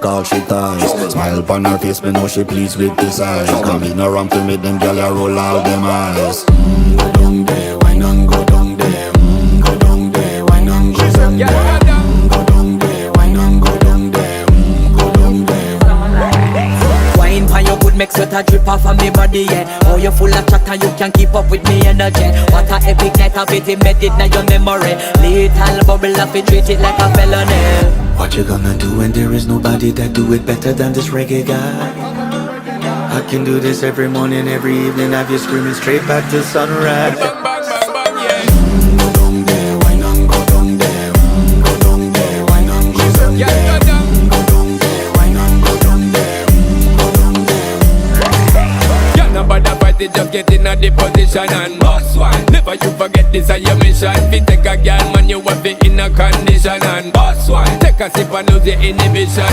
all she ties. Smile upon her face, me know she pleased with this eyes. Come in around to make them gyal a roll out them eyes. Go down there, why not go down there? Go down there, why not go down there? Go down there, why not go down there? Go down there. Wine for your good make sweat a drip off of me body, yeah. Oh, you full of chatter, you can keep up with me energy. What a epic night of it, embedded in your memory. Little bubble up, it treat it like a felony. What you gonna do when there is nobody that do it better than this reggae guy? I can do this every morning, every evening, have you screaming straight back to sunrise. Go down there, why not go down there? Go down there, why not go down there? Go down there, why not go down there? Go down there. You're not bad about it, just get in a the position and boss one. Never you forget this is your mission. Fi take a girl, man, you have it in a condition and boss one. Take a sip and lose your inhibition.